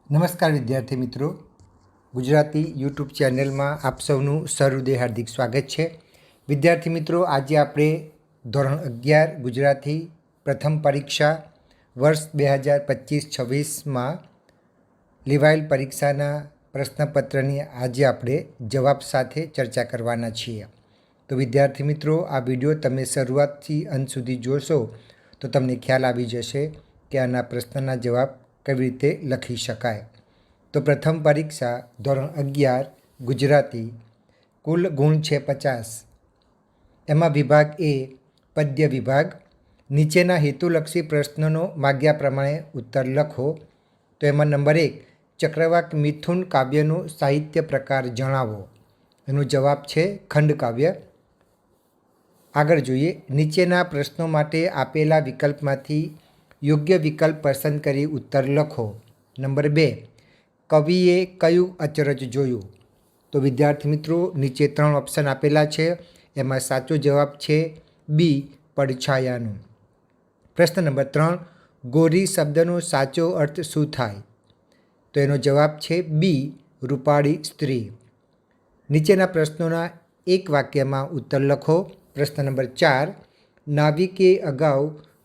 નમસ્કાર વિદ્યાર્થી મિત્રો, ગુજરાતી યુટ્યુબ ચેનલમાં આપ સૌનું સહૃદય હાર્દિક સ્વાગત છે. વિદ્યાર્થી મિત્રો, આજે આપણે ધોરણ 11 ગુજરાતી પ્રથમ પરીક્ષા વર્ષ 2025-26માં લેવાયેલ પરીક્ષાના પ્રશ્નપત્રની આજે આપણે જવાબ સાથે ચર્ચા કરવાના છીએ. તો વિદ્યાર્થી મિત્રો, આ વિડીયો તમે શરૂઆતથી અંત સુધી જોશો તો તમને ખ્યાલ આવી જશે કે આના પ્રશ્નના જવાબ કેવી રીતે લખી શકાય. તો પ્રથમ પરીક્ષા ધોરણ 11 ગુજરાતી, કુલ ગુણ છે 50. એમાં વિભાગ એ પદ્ય વિભાગ. નીચેના હેતુલક્ષી પ્રશ્નોનો માગ્યા પ્રમાણે ઉત્તર લખો. તો એમાં નંબર 1, ચક્રવાક મિથુન કાવ્યનો સાહિત્ય પ્રકાર જણાવો. એનો જવાબ છે ખંડકાવ્ય. આગળ જોઈએ, નીચેના પ્રશ્નો માટે આપેલા વિકલ્પમાંથી યોગ્ય વિકલ્પ પસંદ કરી ઉત્તર લખો. નંબર 2, કવિએ કયું અચરજ જોયું? તો વિદ્યાર્થી મિત્રો, નીચે 3 ઓપ્શન આપેલા છે. એમાં સાચો જવાબ છે બી, પડછાયાનું. પ્રશ્ન નંબર 3, ગોરી શબ્દનો સાચો અર્થ શું થાય? તો એનો જવાબ છે બી, રૂપાળી સ્ત્રી. નીચેના પ્રશ્નોના એક વાક્યમાં ઉત્તર લખો. પ્રશ્ન નંબર 4, નાવિકે અગાઉ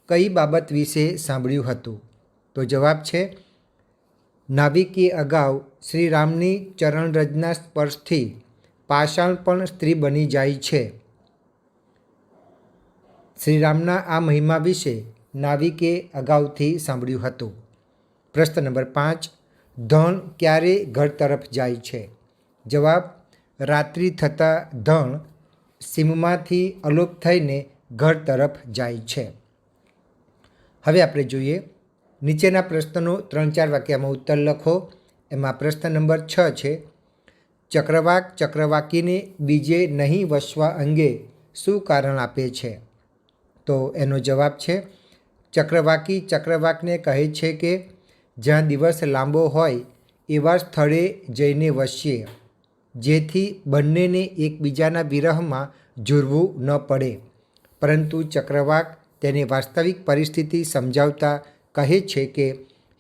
કઈ બાબત વિશે સાંભળ્યું હતું? તો જવાબ છે નાવિકે અગાઉ શ્રીરામની ચરણરજના સ્પર્શથી પાષાણ પણ સ્ત્રી બની જાય છે. શ્રીરામના આ મહિમા વિશે નાવિકે અગાઉથી સાંભળ્યું હતું. પ્રશ્ન નંબર 5, ધણ ક્યારે ઘર તરફ જાય છે? જવાબ, રાત્રિ થતાં ધણ સીમમાંથી અલોપ થઈને ઘર તરફ જાય છે. હવે આપણે જોઈએ, નીચેના પ્રશ્નનો 3-4 વાક્યમાં ઉત્તર લખો. એમાં પ્રશ્ન નંબર 6 છે, ચક્રવાક ચક્રવાકીને બીજે નહીં વસવા અંગે શું કારણ આપે છે? તો એનો જવાબ છે ચક્રવાકી ચક્રવાકને કહે છે કે જ્યાં દિવસ લાંબો હોય એવા સ્થળે જઈને વસીએ, જેથી બંનેને એકબીજાના વિરહમાં ઝૂરવું ન પડે. પરંતુ ચક્રવાક તેને વાસ્તવિક પરિસ્થિતિ સમજાવતા કહે છે કે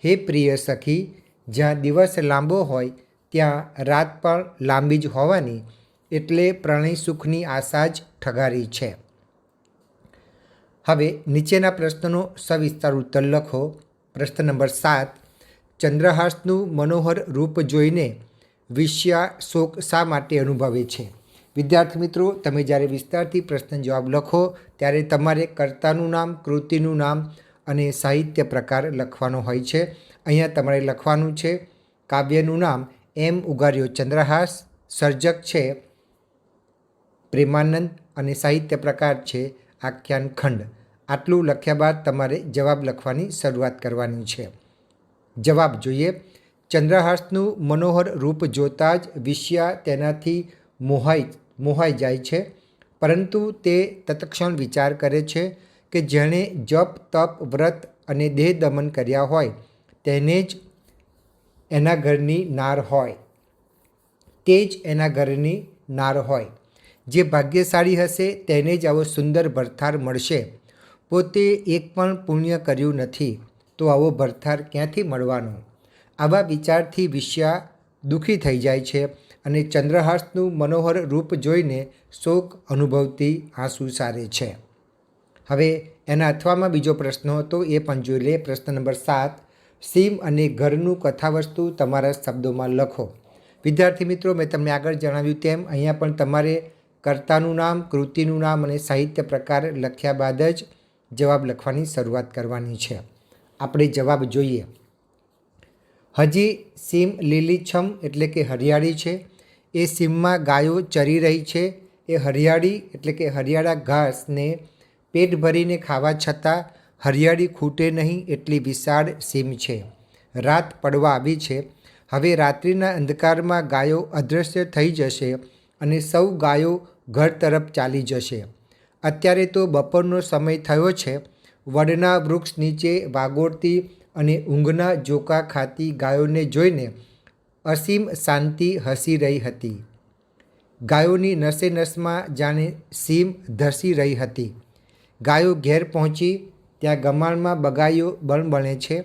હે પ્રિય સખી, જ્યાં દિવસ લાંબો હોય ત્યાં રાત પણ લાંબી જ હોવાની, એટલે પ્રણય સુખની આશા જ ઠગારી છે. હવે નીચેના પ્રશ્નનો સવિસ્તાર ઉત્તર લખો. પ્રશ્ન નંબર 7, ચંદ્રહાસનું મનોહર રૂપ જોઈને વેશ્યા શોક શા માટે અનુભવે છે? વિદ્યાર્થી મિત્રો, તમે જ્યારે વિસ્તારથી પ્રશ્ન જવાબ લખો ત્યારે તમારે કર્તાનું નામ, કૃતિનું નામ અને સાહિત્ય પ્રકાર લખવાનો હોય છે. અહીંયા તમારે લખવાનું છે કાવ્યનું નામ એમ ઉગાર્યો ચંદ્રહાસ, સર્જક છે પ્રેમાનંદ અને સાહિત્ય પ્રકાર છે આખ્યાન ખંડ. આટલું લખ્યા બાદ તમારે જવાબ લખવાની શરૂઆત કરવાની છે. જવાબ જોઈએ, ચંદ્રહાસનું મનોહર રૂપ જોતાં જ વેશ્યા તેનાથી મોહાઈ જાય છે, પરંતુ તે તત્ક્ષણ વિચાર કરે છે કે જેણે જપ, તપ, વ્રત અને દેહ દમન કર્યા હોય તેને જ એના ઘરની નાર હોય, તે જ એના ઘરની નાર હોય. જે ભાગ્યશાળી હશે તેને જ આવો સુંદર ભરથાર મળશે. પોતે એક પણ પુણ્ય કર્યું નથી તો આવો ભરથાર ક્યાંથી મળવાનો? આવા વિચારથી વેશ્યા દુઃખી થઈ જાય છે અને ચંદ્રહાસનું મનોહર રૂપ જોઈને શોક અનુભવતી આંસુ સારે છે. હવે એના અથવામાં બીજો પ્રશ્ન હતો, એ પણ જોઈ લે. પ્રશ્ન નંબર 7, સીમ અને ઘરનું કથાવસ્તુ તમારા શબ્દોમાં લખો. વિદ્યાર્થી મિત્રો, મેં તમને આગળ જણાવ્યું તેમ અહીંયા પણ તમારે કર્તાનું નામ, કૃતિનું નામ અને સાહિત્ય પ્રકાર લખ્યા બાદ જ જવાબ લખવાની શરૂઆત કરવાની છે. આપણે જવાબ જોઈએ. હજી સીમ લીલીછમ એટલે કે હરિયાળી છે. એ સીમમાં ગાયો ચરી રહી છે. એ હરિયાળી એટલે કે હરિયાળા ઘાસને પેટ ભરીને ખાવા છતાં હરિયાળી ખૂટે નહીં એટલી વિશાળ સીમ છે. રાત પડવા આવી છે. હવે રાત્રિના અંધકારમાં ગાયો અદૃશ્ય થઈ જશે અને સૌ ગાયો ઘર તરફ ચાલી જશે. અત્યારે તો બપોરનો સમય થયો છે. વડના વૃક્ષ નીચે વાગોળતી અને ઊંઘના ઝોકા ખાતી ગાયોને જોઈને અસીમ શાંતિ હસી રહી હતી. ગાયોની નસે નસમાં જાણે સીમ ધસી રહી હતી. ગાયો ઘેર પહોંચી ત્યાં ગમાણમાં બગાઈઓ બણબણે છે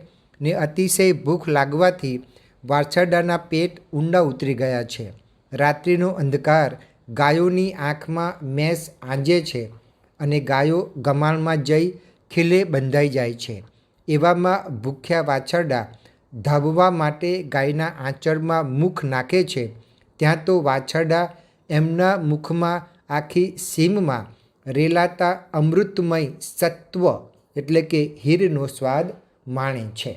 ને અતિશય ભૂખ લાગવાથી વાછરડાના પેટ ઊંડા ઉતરી ગયા છે. રાત્રિનો અંધકાર ગાયોની આંખમાં મેષ આંજે છે અને ગાયો ગમાણમાં જઈ ખીલે બંધાઈ જાય છે. એવામાં ભૂખ્યા વાછરડા ધાબવા માટે ગાયના આંચળમાં મુખ નાખે છે, ત્યાં તો વાછરડા એમના મુખમાં આખી સીમમાં રેલાતા અમૃતમય સત્વ એટલે કે હીરનો સ્વાદ માણે છે.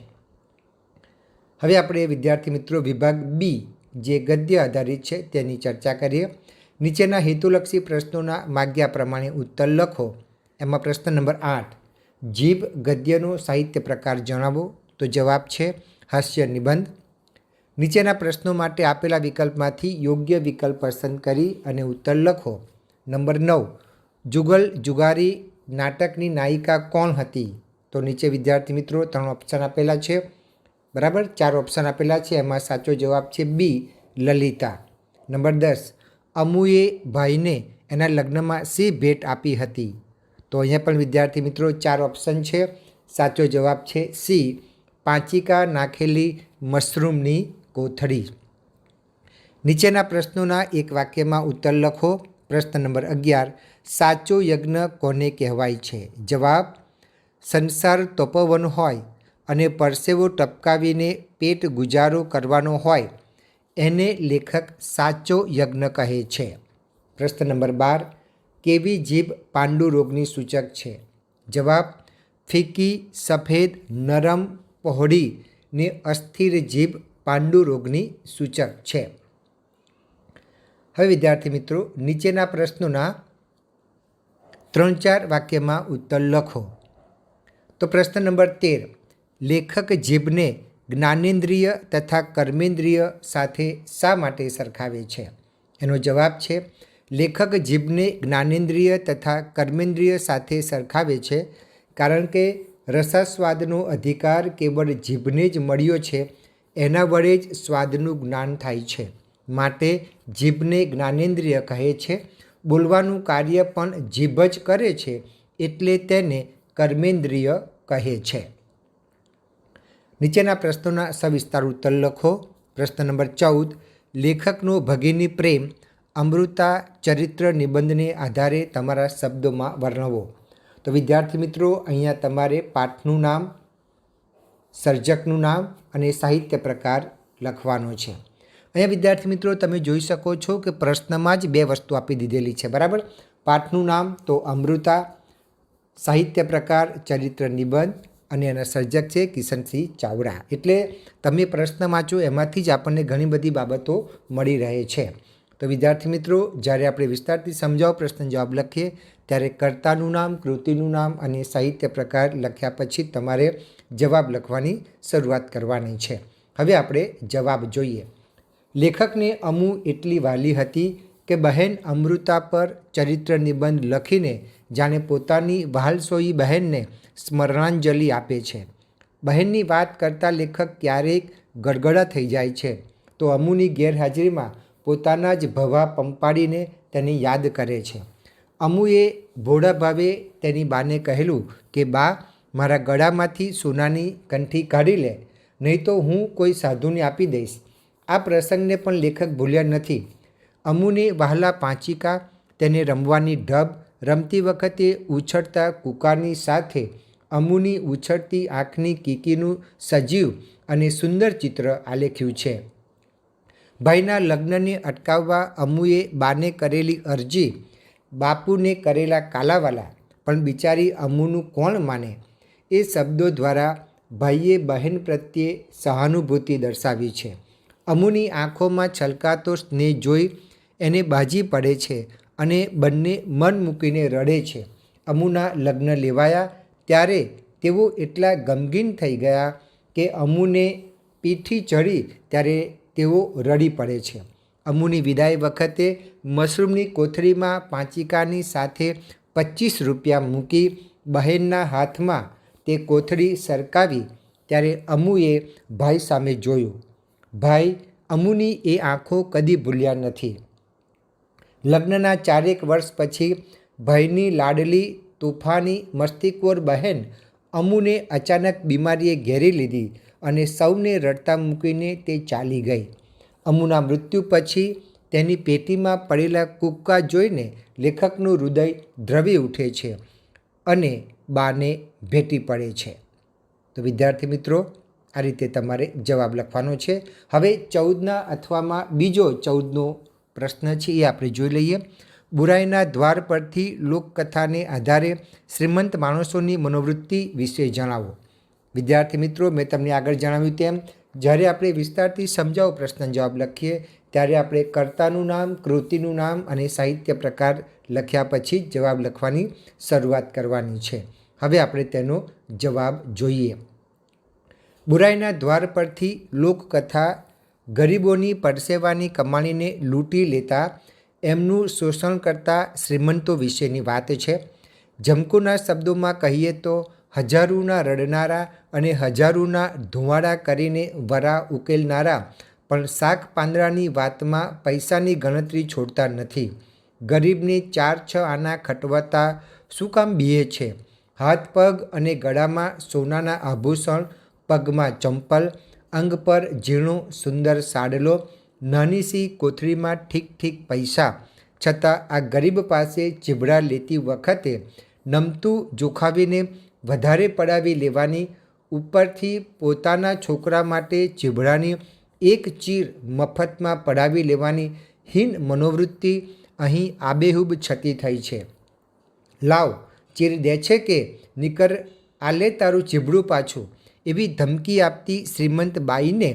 હવે આપણે વિદ્યાર્થી મિત્રો વિભાગ બી જે ગદ્ય આધારિત છે તેની ચર્ચા કરીએ. નીચેના હેતુલક્ષી પ્રશ્નોના માગ્યા પ્રમાણે ઉત્તર લખો. એમાં પ્રશ્ન નંબર 8, જીભ ગદ્યનો સાહિત્ય પ્રકાર જણાવો. તો જવાબ છે હાસ્ય નિબંધ. નીચેના પ્રશ્નો માટે આપેલા વિકલ્પમાંથી યોગ્ય વિકલ્પ પસંદ કરી અને ઉત્તર લખો. નંબર 9, જુગલ જુગારી નાટકની નાયિકા કોણ હતી? તો નીચે વિદ્યાર્થી મિત્રો 3 ઓપ્શન આપેલા છે, બરાબર. 4 ઓપ્શન આપેલા છે, એમાં સાચો જવાબ છે બી, લલિતા. નંબર 10, અમુએ ભાઈને એના લગ્નમાં શી ભેટ આપી હતી? તો અહીંયા પણ વિદ્યાર્થી મિત્રો 4 ઓપ્શન છે. સાચો જવાબ છે સી, પાંચિકા નાખેલી મશરૂમની કોથળી. નીચેના પ્રશ્નોના એક વાક્યમાં ઉત્તર લખો. પ્રશ્ન નંબર 11, સાચો યજ્ઞ કોને કહેવાય છે? જવાબ, સંસાર તપોવન હોય અને પરસેવો ટપકાવીને પેટ ગુજારો કરવાનો હોય એને લેખક સાચો યજ્ઞ કહે છે. પ્રશ્ન નંબર 12, કેવી જીભ પાંડુ રોગની સૂચક છે? જવાબ, ફીકી, સફેદ, નરમ, પહોળી ને અસ્થિર જીભ પાંડુ રોગની સૂચક છે. હવે વિદ્યાર્થી મિત્રો નીચેના પ્રશ્નોના 3-4 વાક્યમાં ઉત્તર લખો. તો પ્રશ્ન નંબર 13, લેખક જીભને જ્ઞાનેન્દ્રિય તથા કર્મેન્દ્રિય સાથે શા માટે સરખાવે છે? એનો જવાબ છે, લેખક જીભને જ્ઞાનેન્દ્રિય તથા કર્મેન્દ્રિય સાથે સરખાવે છે કારણ કે રસાસ્વાદનો અધિકાર કેવળ જીભને જ મળ્યો છે. એના વડે જ સ્વાદનું જ્ઞાન થાય છે. માટે જીભને જ્ઞાનેન્દ્રિય કહે છે. બોલવાનું કાર્ય પણ જીભ જ કરે છે એટલે તેને કર્મેન્દ્રિય કહે છે. નીચેના પ્રશ્નોના સવિસ્તાર ઉત્તર લખો. પ્રશ્ન નંબર 14, લેખકનો ભગિની પ્રેમ અમૃતા ચરિત્ર નિબંધને આધારે તમારા શબ્દોમાં વર્ણવો. તો વિદ્યાર્થી મિત્રો અહીંયા તમારે પાઠનું નામ, સર્જકનું નામ અને સાહિત્ય પ્રકાર લખવાનો છે. અહીંયા વિદ્યાર્થી મિત્રો તમે જોઈ શકો છો કે પ્રશ્નમાં જ 2 વસ્તુ આપી દીધેલી છે, બરાબર. પાઠનું નામ તો અમૃતા, સાહિત્ય પ્રકાર ચરિત્ર નિબંધ અને એના સર્જક છે કિશનસિંહ ચાવડા. એટલે તમે પ્રશ્ન વાંચો એમાંથી જ આપણને ઘણી બધી બાબતો મળી રહે છે. તો વિદ્યાર્થી મિત્રો જ્યારે આપણે વિસ્તારથી સમજાવો પ્રશ્ન જવાબ લખીએ ત્યારે કર્તાનું નામ, કૃતિનું નામ અને સાહિત્ય પ્રકાર લખ્યા પછી તમારે જવાબ લખવાની શરૂઆત કરવાની છે. હવે આપણે જવાબ જોઈએ. લેખકને અમુ એટલી વાલી હતી કે બહેન અમૃતા પર ચરિત્ર નિબંધ લખીને જાણે પોતાની વહાલસોઈ બહેનને સ્મરણાંજલિ આપે છે. બહેનની વાત કરતાં લેખક ક્યારેક ગડગડા થઈ જાય છે તો અમુની ગેરહાજરીમાં પોતાના જ ભવા પંપાડીને તેને યાદ કરે છે. અમુએ ભોળા ભાવે તેની બાને કહેલું કે બા, મારા ગળામાંથી સોનાની કંઠી કાઢી લે, નહીં તો હું કોઈ સાધુને આપી દઈશ. આ પ્રસંગને પણ લેખક ભૂલ્યા નથી. અમુને વહાલા પાંચિકા તેને રમવાની ઢબ, રમતી વખતે ઉછળતા કુકારની સાથે અમુની ઉછળતી આંખની કીકીનું સજીવ અને સુંદર ચિત્ર આલેખ્યું છે. ભાઈના લગ્નને અટકાવવા અમુએ બાને કરેલી અરજી, બાપુને કરેલા કાલાવાલા, પણ બિચારી અમુનું કોણ માને? એ શબ્દો દ્વારા ભાઈએ બહેન પ્રત્યે સહાનુભૂતિ દર્શાવી છે. અમુની આંખોમાં છલકાતો સ્નેહ જોઈ એને બાજી પડે છે અને બંને મન મૂકીને રડે છે. અમુના લગ્ન લેવાયા ત્યારે તેઓ એટલા ગમગીન થઈ ગયા કે અમુને પીઠી ચડી ત્યારે તેઓ રડી પડે છે. અમુની વિદાય વખતે મશરૂમની કોથળીમાં પાંચિકાની સાથે 25 રૂપિયા મૂકી બહેનના હાથમાં તે કોથળી સરકાવી ત્યારે અમુએ ભાઈ સામે જોયું. ભાઈ અમુની એ આંખો કદી ભૂલ્યા નથી. લગ્નના 4 વર્ષ પછી ભાઈની લાડલી તોફાની મસ્તીખોર બહેન અમુને અચાનક બીમારીએ ઘેરી લીધી અને સૌને રડતા મૂકીને તે ચાલી ગઈ. અમુના મૃત્યુ પછી તેની પેટીમાં પડેલા કૂબકા જોઈને લેખકનું હૃદય દ્રવી ઉઠે છે અને બાને ભેટી પડે છે. તો વિદ્યાર્થી મિત્રો, આ રીતે તમારે જવાબ લખવાનો છે. હવે 14ના અથવામાં બીજો 14નો પ્રશ્ન છે, એ આપણે જોઈ લઈએ. બુરાઈના દ્વાર પરથી લોકકથાને આધારે શ્રીમંત માણસોની મનોવૃત્તિ વિશે જણાવો. વિદ્યાર્થી મિત્રો, મેં તમને આગળ જણાવ્યું તેમ જ્યારે આપણે વિસ્તારથી સમજાવો પ્રશ્ન જવાબ લખીએ ત્યારે આપણે કર્તાનું નામ, કૃતિનું નામ અને સાહિત્ય પ્રકાર લખ્યા પછી જવાબ લખવાની શરૂઆત કરવાની છે. હવે આપણે તેનો જવાબ જોઈએ. બુરાઈના દ્વાર પરથી લોકકથા ગરીબોની પરસેવાની કમાણીને લૂંટી લેતા એમનું શોષણ કરતા શ્રીમંતો વિશેની વાત છે. જમકુના શબ્દોમાં કહીએ તો હજારોના રડનારા અને હજારોના ધુવાડા કરીને વરા ઉકેલનારા પણ શાક પાંદડાની વાતમાં પૈસાની ગણતરી છોડતા નથી. ગરીબને 4-6 આના ખટવતા શું કામ બીએ છે? હાથ પગ અને ગળામાં સોનાના આભૂષણ, પગમાં ચંપલ, અંગ પર ઝીણો સુંદર સાડલો, નાની સી કોથળીમાં ઠીક પૈસા, છતાં આ ગરીબ પાસે ચીભડા લેતી વખતે નમતું જોખાવીને વધારે પડાવી લેવાની, ઉપરથી પોતાના છોકરા માટે ચીભડાની એક ચીર મફતમાં પડાવી લેવાની હીન મનોવૃત્તિ અહીં આબેહૂબ છતી થઈ છે. લાવ, ચીર દે છે કે નીકર આલે તારું ચીભડું પાછું, એવી ધમકી આપતી શ્રીમંત બાઈને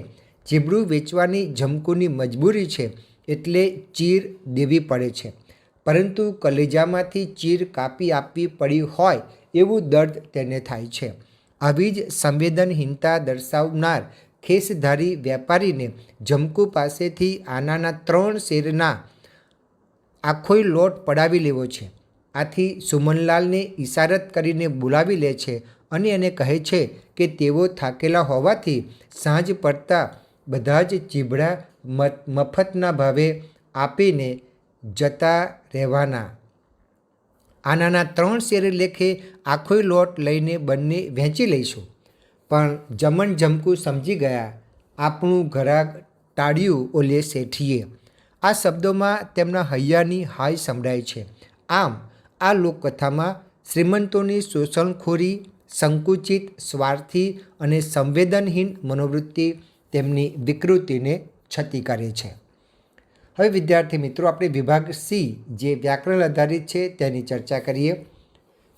ચીભડું વેચવાની જમકુની મજબૂરી છે એટલે ચીર દેવી પડે છે. પરંતુ કલેજામાંથી ચીર કાપી આપવી પડી હોય એવું દર્દ તેને થાય છે. આવી જ સંવેદનહીનતા દર્શાવનાર ખેસધારી વેપારીને જમકુ પાસેથી આનાના 3 શેરના આખોય લોટ પડાવી લેવો છે. આથી સુમનલાલને ઇશારત કરીને બોલાવી લે છે અને એને કહે છે કે તેઓ થાકેલા હોવાથી સાંજ પડતા બધા જ ચીભડા મફતના ભાવે આપીને જતા રહેવાના. આનાના 3 શેર લેખે આખોય લોટ લઈને બંને વહેંચી લઈશું. પણ જમણ જમકુ સમજી ગયા, આપણું ઘરાક ટાળ્યું ઓલે શેઠીએ. આ શબ્દોમાં તેમના હૈયાની હાય સંભળાય છે. આમ આ લોકકથામાં શ્રીમંતોની શોષણખોરી, સંકુચિત, સ્વાર્થી અને સંવેદનહીન મનોવૃત્તિ તેમની વિકૃતિને છતી કરે છે. હવે વિદ્યાર્થી મિત્રો, આપણે વિભાગ સી જે વ્યાકરણ આધારિત છે તેની ચર્ચા કરીએ.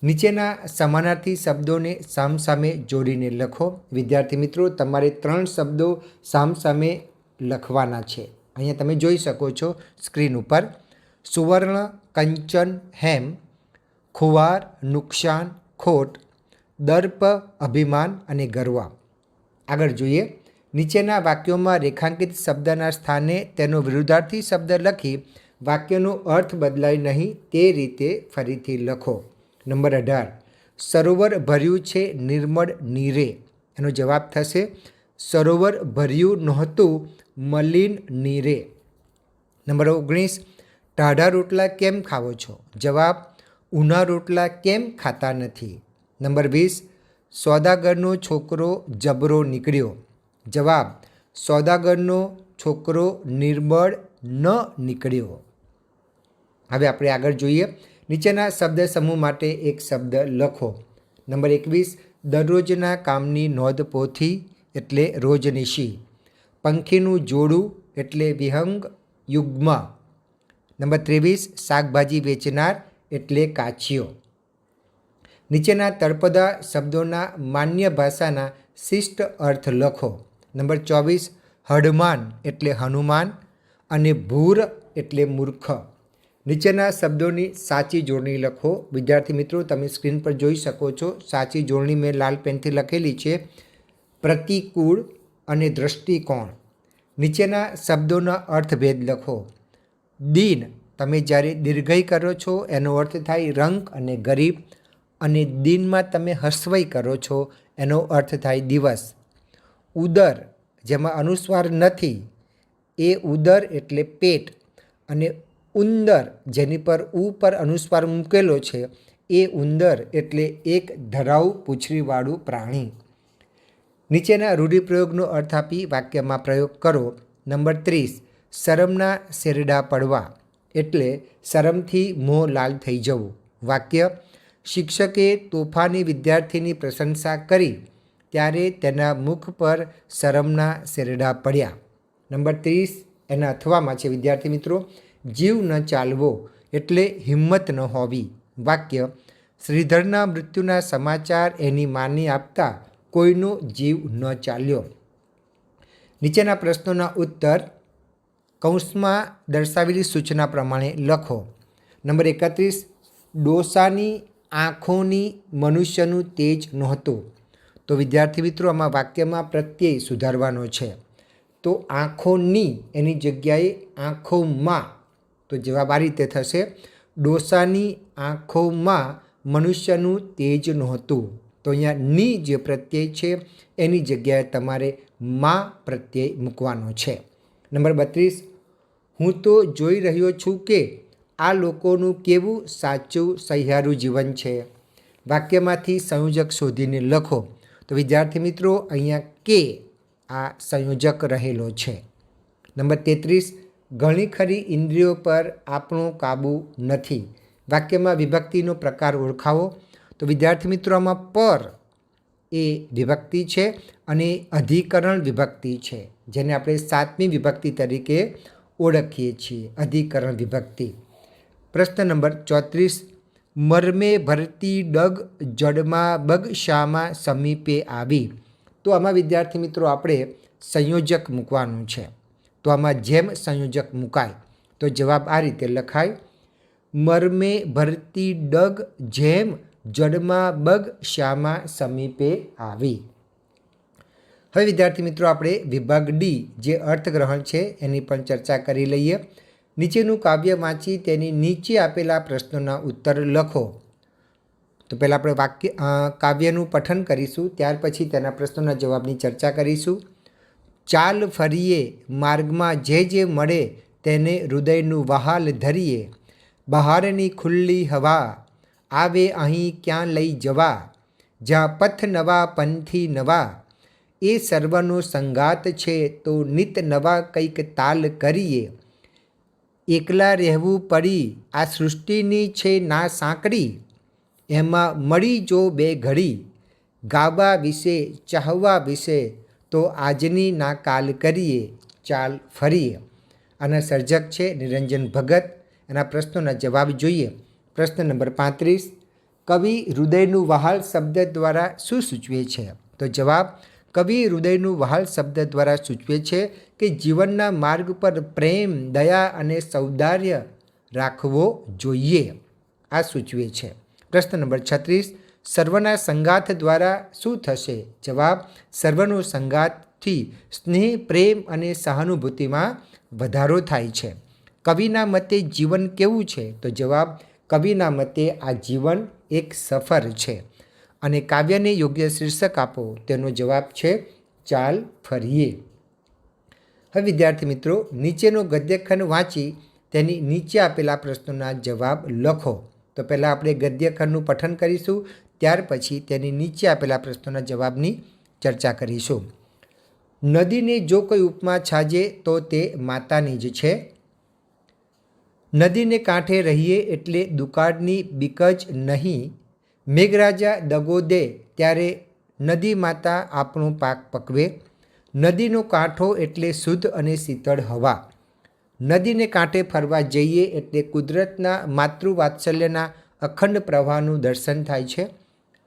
નીચેના સમાનાર્થી શબ્દોને સામસામે જોડીને લખો. વિદ્યાર્થી મિત્રો, તમારે 3 શબ્દો સામસામે લખવાના છે. અહીંયા તમે જોઈ શકો છો સ્ક્રીન ઉપર. સુવર્ણ, કંચન, હેમ, ખુવાર, નુકસાન, ખોટ, દર્પ, અભિમાન અને ગર્વ. આગળ જોઈએ. નીચેના વાક્યોમાં રેખાંકિત શબ્દના સ્થાને તેનો વિરુદ્ધાર્થી શબ્દ લખી વાક્યનો અર્થ બદલાય નહીં તે રીતે ફરીથી લખો. નંબર 18. સરોવર ભર્યું છે નિર્મળ નીરે. એનો જવાબ થશે સરોવર ભર્યું નહોતું મલિન નીરે. નંબર 19. ટાઢા રોટલા કેમ ખાવો છો? જવાબ ઊના રોટલા કેમ ખાતા નથી. નંબર 20. સોદાગરનો છોકરો જબરો નીકળ્યો. જવાબ સોદાગરનો છોકરો નિર્બળ ન નીકળ્યો. હવે આપણે આગળ જોઈએ. નીચેના શબ્દ સમૂહ માટે એક શબ્દ લખો. નંબર 21. દરરોજના કામની નોંધ પોથી એટલે રોજનીશી. પંખીનું જોડું એટલે વિહંગ યુગ્મ. નંબર 23. શાકભાજી વેચનાર એટલે કાચીઓ. નીચેના તળપદા શબ્દોના માન્ય ભાષાના શિષ્ટ અર્થ લખો. નંબર 24. હડમાન એટલે હનુમાન અને ભૂર એટલે મૂર્ખ. નીચેના શબ્દોની સાચી જોડણી લખો. વિદ્યાર્થી મિત્રો, તમે સ્ક્રીન પર જોઈ શકો છો. સાચી જોડણી મેં લાલ પેનથી લખેલી છે. પ્રતિકૂળ અને દૃષ્ટિકોણ. નીચેના શબ્દોના અર્થભેદ લખો. દીન, તમે જ્યારે દીર્ઘઈ કરો છો એનો અર્થ થાય રંક અને ગરીબ, અને દિનમાં તમે હસ્વઈ કરો છો એનો અર્થ થાય દિવસ. ઉદર, જેમાં અનુસ્વાર નથી, એ ઉદર એટલે પેટ, અને ઉંદર, જેની પર ઉ પર અનુસ્વાર મૂકેલો છે, એ ઉંદર એટલે એક ધરાઉ પૂંછડીવાળું પ્રાણી. નીચેના રૂઢિપ્રયોગનો અર્થ આપી વાક્યમાં પ્રયોગ કરો. નંબર 30, શરમના શેરડા પડવા એટલે શરમથી મોં લાલ થઈ જવું. વાક્ય: શિક્ષકે તોફાની વિદ્યાર્થીની પ્રશંસા કરી ત્યારે તેના મુખ પર શરમના શેરડા પડ્યા. નંબર 30 એના અથવામાં છે વિદ્યાર્થી મિત્રો. જીવ ન ચાલવો એટલે હિંમત ન હોવી. વાક્ય: શ્રીધરના મૃત્યુના સમાચાર એની માને આપતા કોઈનો જીવ ન ચાલ્યો. નીચેના પ્રશ્નોના ઉત્તર કૌંસમાં દર્શાવેલી સૂચના પ્રમાણે લખો. નંબર 31, ડોસાની આંખોની મનુષ્યનું તેજ નહોતું. તો વિદ્યાર્થી મિત્રો આમાં વાક્યમાં પ્રત્યય સુધારવાનો છે. તો આંખોની એની જગ્યાએ આંખોમાં. તો જવાબ આ રીતે થશે: ડોસાની આંખોમાં મનુષ્યનું તેજ નહોતું. તો અહીંયા ની જે પ્રત્યય છે એની જગ્યાએ તમારે માં પ્રત્યય મૂકવાનો છે. નંબર 32, હું તો જોઈ રહ્યો છું કે આ લોકોનું કેવું સાચું સહિયારું જીવન છે. વાક્યમાંથી સંયોજક શોધીને લખો. તો વિદ્યાર્થી મિત્રો અહીંયા કે આ સંયોજક રહેલો છે. નંબર 33, ઘણી ખરી ઇન્દ્રિયો પર આપણો કાબૂ નથી. વાક્યમાં વિભક્તિનો પ્રકાર ઓળખાવો. તો વિદ્યાર્થી મિત્રો આમાં પર એ વિભક્તિ છે અને અધિકરણ વિભક્તિ છે, જેને આપણે 7મી વિભક્તિ તરીકે ઓળખીએ છીએ, અધિકરણ વિભક્તિ. પ્રશ્ન નંબર 34, મરમે ભરતી ડગ જડમાં બગશામાં સમીપે આવી. તો આમાં વિદ્યાર્થી મિત્રો આપણે સંયોજક મૂકવાનું છે. તો આમાં જેમ સંયોજક મુકાય તો જવાબ આ રીતે લખાય: મરમે ભરતી ડગ જેમ જડમાં બગ શ્યામા સમીપે આવી. હવે વિદ્યાર્થી મિત્રો આપણે વિભાગ ડી જે અર્થગ્રહણ છે એની પણ ચર્ચા કરી લઈએ. નીચેનું કાવ્ય વાંચી તેની નીચે આપેલા પ્રશ્નોના ઉત્તર લખો. તો પહેલાં આપણે કાવ્યનું પઠન કરીશું, ત્યાર પછી તેના પ્રશ્નોના જવાબની ચર્ચા કરીશું. ચાલ ફરીએ માર્ગમાં જે મળે તેને હૃદયનું વહાલ ધરીએ. બહારની ખુલ્લી હવા આવે અહીં ક્યાં લઈ જવા. જ્યાં પથ નવા પંથી નવા એ સર્વનો સંગાત છે તો નિત નવા કંઈક તાલ કરીએ. એકલા રહેવું પડી આ સૃષ્ટિની છે ના સાંકડી. એમાં મળી જો બે ઘડી. ગાવા વિશે ચાહવા વિશે તો આજની ના કાલ કરીએ. ચાલ ફરીએ. આના સર્જક છે નિરંજન ભગત. એના પ્રશ્નોના જવાબ જોઈએ. પ્રશ્ન નંબર 35, કવિ હૃદયનું વહાલ શબ્દ દ્વારા શું સૂચવે છે? તો જવાબ: કવિ હૃદયનું વહાલ શબ્દ દ્વારા સૂચવે છે કે જીવનના માર્ગ પર પ્રેમ, દયા અને સૌંદર્ય રાખવો જોઈએ. આ સૂચવે છે. પ્રશ્ન નંબર 36, સર્વના સંગાથ દ્વારા શું થશે? જવાબ: સર્વનો સંગાથથી સ્નેહ, પ્રેમ અને સહાનુભૂતિમાં વધારો થાય છે. કવિના મતે જીવન કેવું છે? તો જવાબ: કવિના મતે આ જીવન એક સફર છે. અને કાવ્યને યોગ્ય શીર્ષક આપો. તેનો જવાબ છે ચાલ ફરીએ. હવે વિદ્યાર્થી મિત્રો નીચેનો ગદ્યખંડ વાંચી તેની નીચે આપેલા પ્રશ્નોના જવાબ લખો. તો પહેલાં આપણે ગદ્યખંડનું પઠન કરીશું, ત્યાર પછી તેની નીચે આપેલા પ્રશ્નોના જવાબની ચર્ચા કરીશું. નદીને જો કોઈ ઉપમા છાજે તો તે માતાની જ છે. નદીને કાંઠે રહીએ એટલે દુકાળની બીક જ નહીં. મેઘરાજા દગો દે ત્યારે નદી માતા આપણો પાક પકવે. નદીનો કાંઠો એટલે શુદ્ધ અને શીતળ હવા. નદીને કાંઠે ફરવા જઈએ એટલે કુદરતના માતૃવાત્સલ્યના અખંડ પ્રવાહનું દર્શન થાય છે.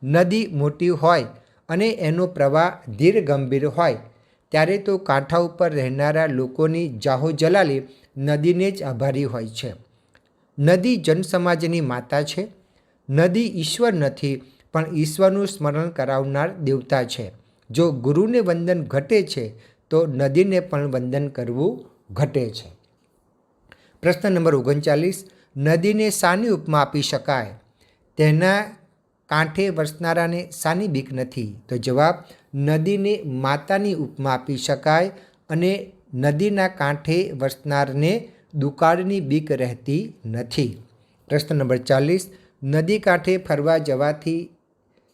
નદી મોટી હોય અને એનો પ્રવાહ ધીર ગંભીર હોય ત્યારે તો કાંઠા ઉપર રહેનારા લોકોની જાહો જલાલી નદીને જ આભારી હોય છે. નદી જનસમાજની માતા છે. નદી ઈશ્વર નથી પણ ઈશ્વરનું સ્મરણ કરાવનાર દેવતા છે. જો ગુરુને વંદન ઘટે છે તો નદીને પણ વંદન કરવું ઘટે છે. પ્રશ્ન નંબર 39, નદીને શાની ઉપમા આપી શકાય? તેના કાંઠે વસનારાને શાની બીક નથી? તો જવાબ: નદીને માતાની ઉપમા આપી શકાય અને નદીના કાંઠે વસનારને દુકાળની બીક રહેતી નથી. પ્રશ્ન નંબર 40, નદી કાંઠે ફરવા જવાથી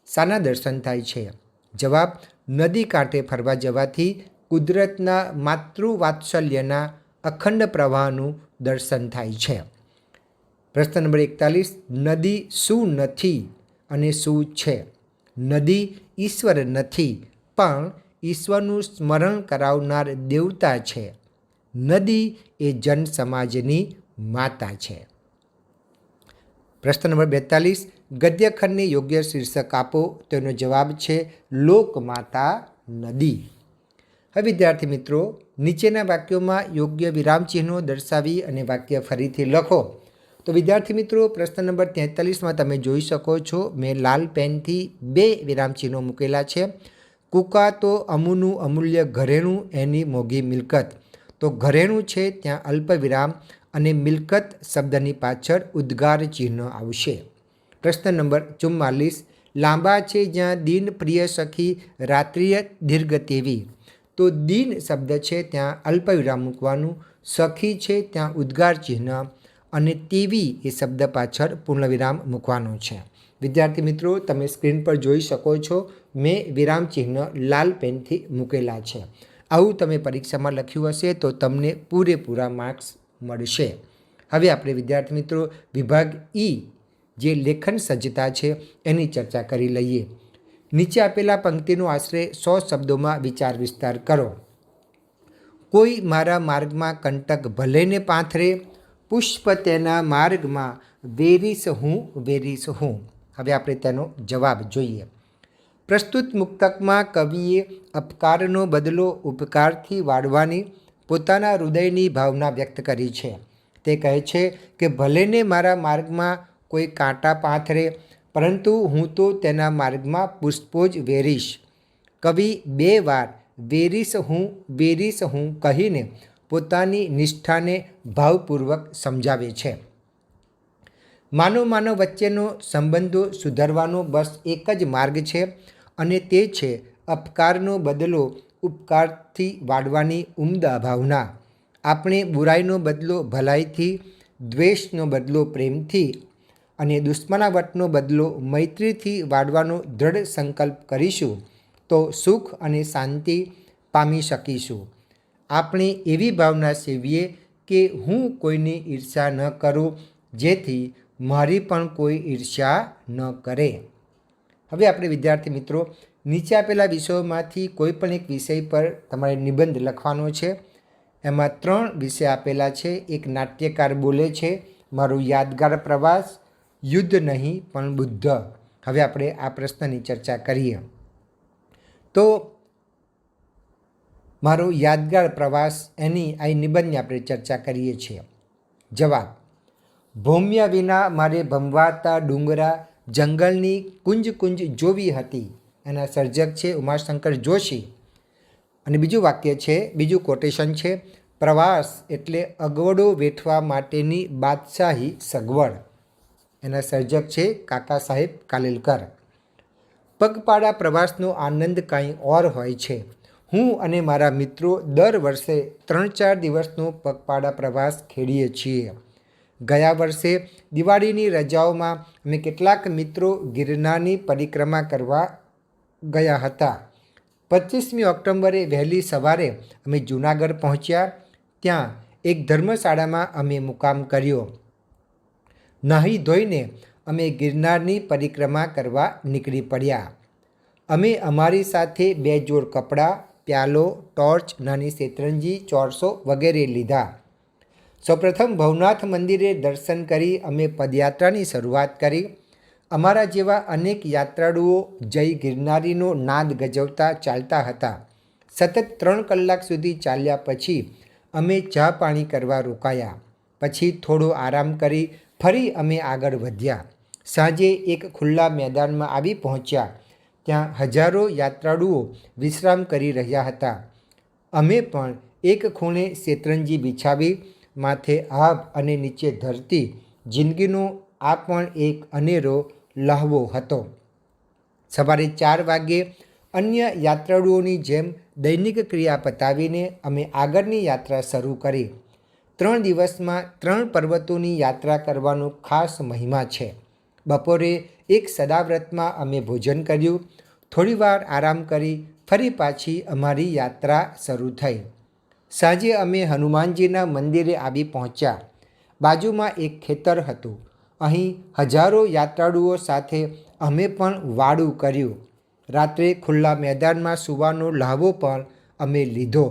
શાના દર્શન થાય છે? જવાબ: નદી કાંઠે ફરવા જવાથી કુદરતના માતૃવાત્સલ્યના અખંડ પ્રવાહનું દર્શન થાય છે. પ્રશ્ન નંબર 41, નદી શું નથી અને શું છે? નદી ઈશ્વર નથી, પણ ઈશ્વરનું સ્મરણ કરાવનાર દેવતા છે. નદી એ જન સમાજની માતા છે. પ્રશ્ન નંબર 42, ગદ્યખંડને યોગ્ય શીર્ષક આપો. તેનો જવાબ છે લોકમાતા નદી. હવે વિદ્યાર્થી મિત્રો, નીચેના વાક્યોમાં યોગ્ય વિરામચિહ્નો દર્શાવી અને વાક્ય ફરીથી લખો. તો વિદ્યાર્થી મિત્રો, પ્રશ્ન નંબર 43માં તમે જોઈ શકો છો, મેં લાલ પેનથી 2 વિરામચિહ્નો મૂકેલા છે. કૂકા તો અમુનું અમૂલ્ય ઘરેણું, એની મોંઘી મિલકત. તો ઘરેણું છે ત્યાં અલ્પ વિરામ અને મિલકત શબ્દની પાછળ ઉદ્ગાર ચિહ્ન આવશે. પ્રશ્ન નંબર 44, લાંબા છે જ્યાં દીન પ્રિય સખી રાત્રિય દીર્ઘ તેવી. તો દીન શબ્દ છે ત્યાં અલ્પ વિરામ મૂકવાનું, સખી છે ત્યાં ઉદ્ગાર ચિહ્ન અને તેવી એ શબ્દ પાછળ પૂર્ણવિરામ મૂકવાનું છે. વિદ્યાર્થી મિત્રો, તમે સ્ક્રીન પર જોઈ શકો છો, મેં વિરામ ચિહ્ન લાલ પેનથી મૂકેલા છે. આવું તમે પરીક્ષામાં લખ્યું હશે તો તમને પૂરેપૂરા માર્ક્સ મળશે. હવે આપણે વિદ્યાર્થી મિત્રો વિભાગ ઈ જે લેખન સજ્જતા છે એની ચર્ચા કરી લઈએ. નીચે આપેલા પંક્તિનો આશરે 100 શબ્દોમાં વિચાર વિસ્તાર કરો. કોઈ મારા માર્ગમાં કંટક ભલેને પાથરે, પુષ્પ તેના માર્ગમાં વેરીશ હું. હવે આપણે તેનો જવાબ જોઈએ. પ્રસ્તુત મુક્તકમાં કવિએ અપકારનો બદલો ઉપકારથી વાળવાની પોતાના હૃદયની ભાવના વ્યક્ત કરી છે. તે કહે છે કે ભલેને મારા માર્ગમાં કોઈ કાંટા પાથરે, પરંતુ હું તો તેના માર્ગમાં પુષ્પો જ વેરીશ. કવિ 2 વાર વેરીશ હું કહીને પોતાની નિષ્ઠાને ભાવપૂર્વક સમજાવે છે. માનવ વચ્ચેનો સંબંધો સુધારવાનો બસ એક જ માર્ગ છે અને તે છે અપકારનો બદલો ઉપકારથી વાળવાની ઉમદા ભાવના. આપણે બુરાઈનો બદલો ભલાઈથી, દ્વેષનો બદલો પ્રેમથી અને દુશ્મનાવટનો બદલો મૈત્રીથી વાળવાનો દૃઢ સંકલ્પ કરીશું તો સુખ અને શાંતિ પામી શકીશું. આપણે એવી ભાવના સેવીએ કે હું કોઈની ઈર્ષ્યા ન કરું, જેથી મારી પણ કોઈ ઈર્ષ્યા ન કરે. હવે આપણે વિદ્યાર્થી મિત્રો નીચે આપેલા વિષયોમાંથી કોઈ પણ એક વિષય પર તમારે નિબંધ લખવાનો છે. એમાં 3 વિષય આપેલા છે. એક નાટ્યકાર બોલે છે, મારો યાદગાર પ્રવાસ, યુદ્ધ નહીં પણ બુદ્ધ. હવે આપણે આ પ્રશ્નની ચર્ચા કરીએ. તો મારો યાદગાર પ્રવાસ એની આ નિબંધની આપણે ચર્ચા કરીએ છીએ. જવાબ: ભૌમ્ય વિના મારે ભમવાતા ડુંગરા જંગલની કુંજ જોવી હતી. એના સર્જક છે ઉમાશંકર જોશી. અને બીજું વાક્ય છે, બીજું કોટેશન છે, પ્રવાસ એટલે અગવડો વેઠવા માટેની બાદશાહી સગવડ. એના સર્જક છે કાકા સાહેબ કાલેલકર. પગપાળા પ્રવાસનો આનંદ કાંઈ ઓર હોય છે. હું અને મારા મિત્રો દર વર્ષે 3-4 દિવસનો પગપાળા પ્રવાસ ખેડીએ છીએ. ગયા વર્ષે દિવાળીની રજાઓમાં અમે કેટલાક મિત્રો ગિરનારની પરિક્રમા કરવા ગયા હતા. 25મી ઓક્ટોબરે વહેલી સવારે અમે જૂનાગઢ પહોંચ્યા. ત્યાં એક ધર્મશાળામાં અમે મુકામ કર્યો. નાહી ધોઈને અમે ગિરનારની પરિક્રમા કરવા નીકળી પડ્યા. અમે અમારી સાથે 2 જોડ કપડાં, પ્યાલો, ટોર્ચ, નાની શેતરંજી, ચોરસો વગેરે લીધા. સૌપ્રથમ ભવનાથ મંદિરે દર્શન કરી અમે પદયાત્રાની શરૂઆત કરી. અમારા જેવા અનેક યાત્રાળુઓ જય ગિરનારીનો નાદ ગજવતા ચાલતા હતા. સતત 3 કલાક સુધી ચાલ્યા પછી અમે ચા પાણી કરવા રોકાયા. પછી થોડો આરામ કરી ફરી અમે આગળ વધ્યા. સાંજે એક ખુલ્લા મેદાનમાં આવી પહોંચ્યા. ત્યાં હજારો યાત્રાળુઓ વિશ્રામ કરી રહ્યા હતા. અમે પણ એક ખૂણે શેતરંજી બિછાવી, માથે આભ અને નીચે ધરતી. જિંદગીનો આ પણ એક અનેરો લહાવો હતો. સવારે 4 વાગ્યે અન્ય યાત્રાળુઓની જેમ દૈનિક ક્રિયા પતાવીને અમે આગળની યાત્રા શરૂ કરી. 3 દિવસમાં 3 પર્વતોની યાત્રા કરવાનો ખાસ મહિમા છે. બપોરે એક સદાવ્રતમાં અમે ભોજન કર્યું. થોડીવાર આરામ કરી ફરી પાછી અમારી યાત્રા શરૂ થઈ. સાંજે અમે હનુમાનજીના મંદિરે આવી પહોંચ્યા. બાજુમાં એક ખેતર હતું. અહીં હજારો યાત્રાળુઓ સાથે અમે પણ વાડું કર્યું. રાત્રે ખુલ્લા મેદાનમાં સૂવાનો લહાવો પણ અમે લીધો.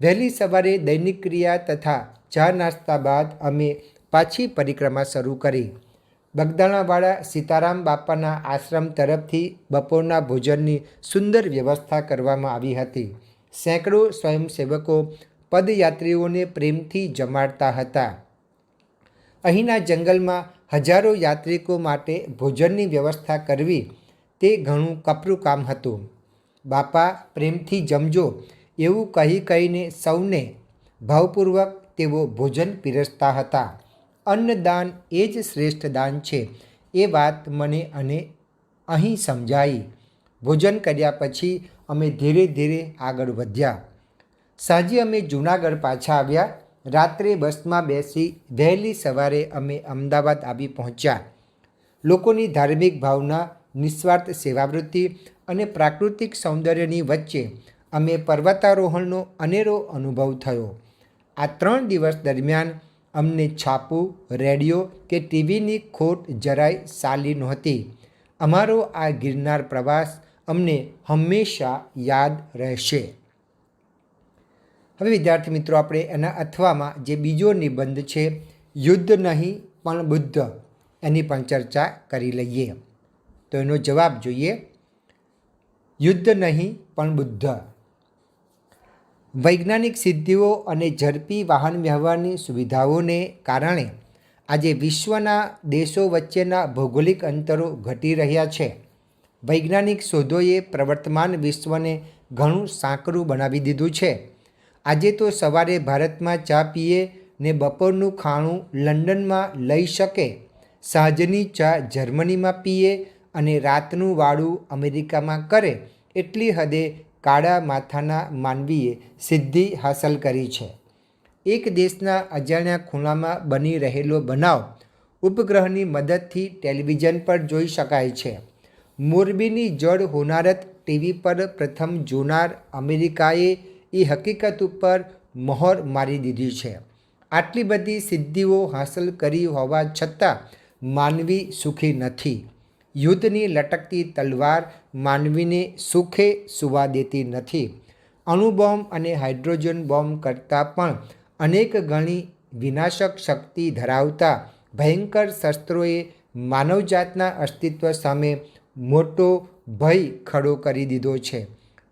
વહેલી સવારે દૈનિક ક્રિયા તથા ચા નાસ્તા બાદ અમે પાછી પરિક્રમા શરૂ કરી. બગદાણાવાળા સીતારામ બાપાના આશ્રમ તરફથી બપોરના ભોજનની સુંદર વ્યવસ્થા કરવામાં આવી હતી. સેંકડો સ્વયંસેવકો પદયાત્રીઓને પ્રેમથી જમાડતા હતા. અહીંના જંગલમાં હજારો યાત્રિકો માટે ભોજનની વ્યવસ્થા કરવી તે ઘણું કપરું કામ હતું. બાપા પ્રેમથી જમજો એવું કહી કહીને સૌને ભાવપૂર્વક તેઓ ભોજન પીરસતા હતા. અન્નદાન એ જ શ્રેષ્ઠ દાન છે એ વાત મને અને અહીં સમજાઈ. ભોજન કર્યા પછી અમે ધીરે ધીરે આગળ વધ્યા. સાંજે અમે જૂનાગઢ પાછા આવ્યા. રાત્રે બસમાં બેસી વહેલી સવારે અમે અમદાવાદ આવી પહોંચ્યા. લોકોની ધાર્મિક ભાવના, નિસ્વાર્થ સેવાવૃત્તિ અને પ્રાકૃતિક સૌંદર્યની વચ્ચે અમે પર્વતારોહણનો અનેરો અનુભવ થયો. આ 3 દિવસ દરમિયાન અમને છાપું, રેડિયો કે ટીવીની ખોટ જરાય સાલી નહોતી. અમારો આ ગિરનાર પ્રવાસ અમને હંમેશા યાદ રહેશે. હવે વિદ્યાર્થી મિત્રો, આપણે એના અથવામાં જે બીજો નિબંધ છે, યુદ્ધ નહીં પણ બુદ્ધ, એની પણ ચર્ચા કરી લઈએ. તો એનો જવાબ જોઈએ. યુદ્ધ નહીં પણ બુદ્ધ. વૈજ્ઞાનિક સિદ્ધિઓ અને ઝડપી વાહન વ્યવહારની સુવિધાઓને કારણે આજે વિશ્વના દેશો વચ્ચેના ભૌગોલિક અંતરો ઘટી રહ્યા છે. વૈજ્ઞાનિક શોધોએ પ્રવર્તમાન વિશ્વને ઘણું સાંકડું બનાવી દીધું છે. આજે તો સવારે ભારતમાં ચા પીએ ને બપોરનું ખાણું લંડનમાં લઈ શકે, સાંજની ચા જર્મનીમાં પીએ અને રાતનું વાળું અમેરિકામાં કરે, એટલી હદે કાળા માથાના માનવીએ સિદ્ધિ હાંસલ કરી છે. એક દેશના અજાણ્યા ખૂણામાં બની રહેલો બનાવ ઉપગ્રહની મદદથી ટેલિવિઝન પર જોઈ શકાય છે. મોરબીની જળ હોનારત ટીવી પર પ્રથમ જોનાર અમેરિકાએ એ હકીકત ઉપર મહોર મારી દીધી છે. આટલી બધી સિદ્ધિઓ હાંસલ કરી હોવા છતાં માનવી સુખી નથી. યુદ્ધની લટકતી તલવાર માનવીને સુખે સુવા દેતી નથી. અણુબોમ્બ અને હાઇડ્રોજન બોમ્બ કરતાં પણ અનેક ગણી વિનાશક શક્તિ ધરાવતા ભયંકર શસ્ત્રોએ માનવજાતના અસ્તિત્વ સામે મોટો ભય ખડો કરી દીધો છે.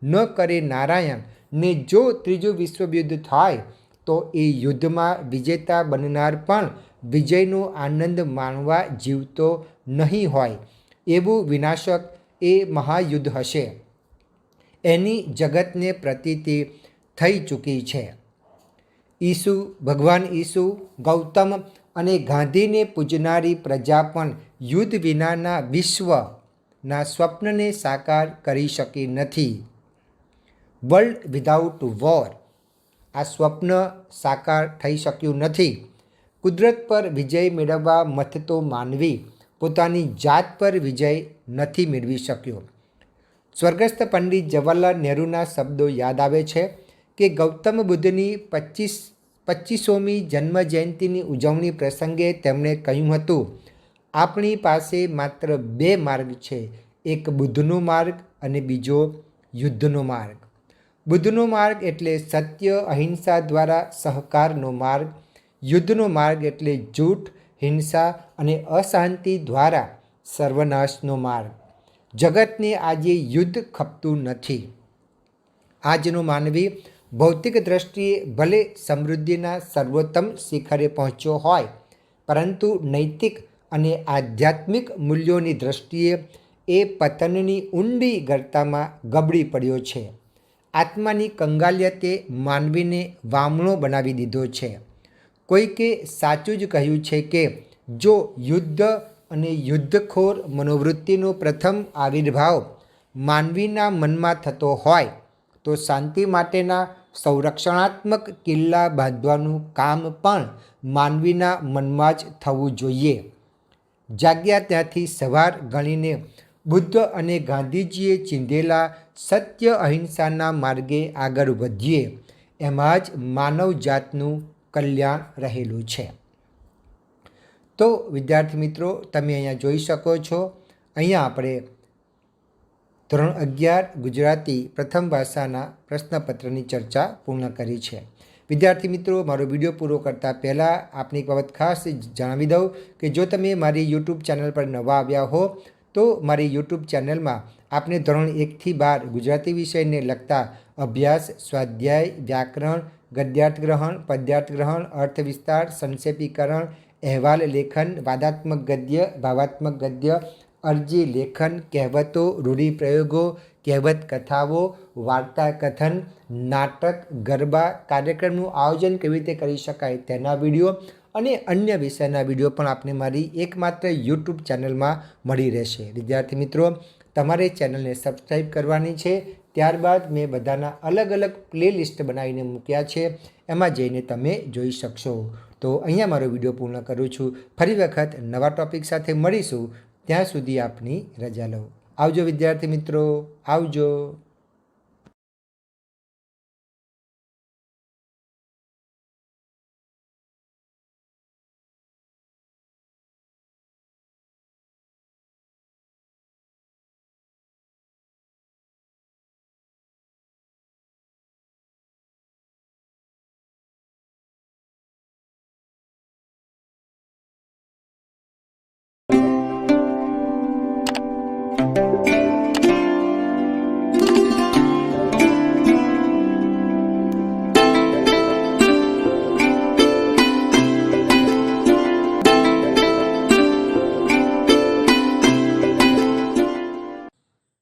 ન કરે નારાયણ ને જો ત્રીજું વિશ્વયુદ્ધ થાય તો એ યુદ્ધમાં વિજેતા બનનાર પણ વિજયનો આનંદ માણવા જીવતો નહીં હોય. એવું વિનાશક એ મહાયુદ્ધ હશે. એની જગતને પ્રતીતિ થઈ ચૂકી છે. ભગવાન ઈસુ, ગૌતમ અને ગાંધીને પૂજનારી પ્રજા પણ યુદ્ધ વિનાના વિશ્વના સ્વપ્નને સાકાર કરી શકી નથી. વર્લ્ડ વિધાઉટ વોર, આ સ્વપ્ન સાકાર થઈ શક્યું નથી. કુદરત પર વિજય મેળવવા મથતો માનવી પોતાની જાત પર વિજય નથી મેળવી શક્યો. સ્વર્ગસ્થ પંડિત જવાહરલાલ નહેરુના શબ્દો યાદ આવે છે કે ગૌતમ બુદ્ધની 25મી જન્મ જયંતિની ઉજવણી પ્રસંગે તેમણે કહ્યું હતું, આપણી પાસે માત્ર 2 માર્ગ છે, એક બુદ્ધનો માર્ગ અને બીજો યુદ્ધનો માર્ગ. બુદ્ધનો માર્ગ એટલે સત્ય અહિંસા દ્વારા સહકારનો માર્ગ. યુદ્ધનો માર્ગ એટલે જૂઠ, હિંસા અને અશાંતિ દ્વારા સર્વનાશનો માર્ગ. જગતને આજે યુદ્ધ ખપતું નથી. આજનો માનવી ભૌતિક દ્રષ્ટિએ ભલે સમૃદ્ધિના સર્વોત્તમ શિખરે પહોંચ્યો હોય, પરંતુ નૈતિક અને આધ્યાત્મિક મૂલ્યોની દ્રષ્ટિએ એ પતનની ઊંડી ગર્તામાં ગબડી પડ્યો છે. આત્માની કંગાલિયતે માનવીને વામણો બનાવી દીધો છે. કોઈકે સાચું જ કહ્યું છે કે જો યુદ્ધ અને યુદ્ધખોર મનોવૃત્તિનો પ્રથમ આવિર્ભાવ માનવીના મનમાં થતો હોય તો શાંતિ માટેના સંરક્ષણાત્મક કિલ્લા બાંધવાનું કામ પણ માનવીના મનમાં જ થવું જોઈએ. જાગ્યા ત્યાંથી સવાર ગણીને બુદ્ધ અને ગાંધીજીએ ચીંધેલા સત્ય અહિંસાના માર્ગે આગળ વધીએ એમાં જ માનવજાતનું કલ્યાણ રહેલું છે. તો વિદ્યાર્થી મિત્રો, તમે અહીંયા જોઈ શકો છો, અહીંયા આપણે ધોરણ 11 ગુજરાતી પ્રથમ ભાષાના પ્રશ્નપત્રની ચર્ચા પૂર્ણ કરી છે. વિદ્યાર્થી મિત્રો, મારો વિડીયો પૂરો કરતાં પહેલાં આપની એક બાબત ખાસ જણાવી દઉં કે જો તમે મારી યુટ્યુબ ચેનલ પર નવા આવ્યા હો તો મારી યુટ્યુબ ચેનલમાં આપને ધોરણ 1 થી 12 ગુજરાતી વિષયને લગતા અભ્યાસ, સ્વાધ્યાય, વ્યાકરણ, ગદ્યાર્થ ગ્રહણ, પદ્યાર્થ ગ્રહણ, અર્થ વિસ્તાર, સંક્ષેપીકરણ, અહેવાલ લેખન, વાદાત્મક ગદ્ય, ભાવાત્મક ગદ્ય, અરજી લેખન, કહેવતો, રૂઢિપ્રયોગો, કહેવત કથાઓ, વાર્તા કથન, નાટક, ગરબા, કાર્યક્રમનું આયોજન કેવી રીતે કરી શકાય તેના વિડીયો અને અન્ય વિષયના વિડીયો પણ આપને મારી એકમાત્ર યુટ્યુબ ચેનલમાં મળી રહેશે. વિદ્યાર્થી મિત્રો, તમારે ચેનલને સબસ્ક્રાઈબ કરવાની છે. ત્યારબાદ મેં બધાના અલગ અલગ પ્લેલિસ્ટ બનાવીને મૂક્યા છે, એમાં જઈને તમે જોઈ શકશો. તો અહીંયા મારો વિડીયો પૂર્ણ કરું છું. ફરી વખત નવા ટૉપિક સાથે મળીશું. ત્યાં સુધી આપની રજા લો. આવજો વિદ્યાર્થી મિત્રો, આવજો.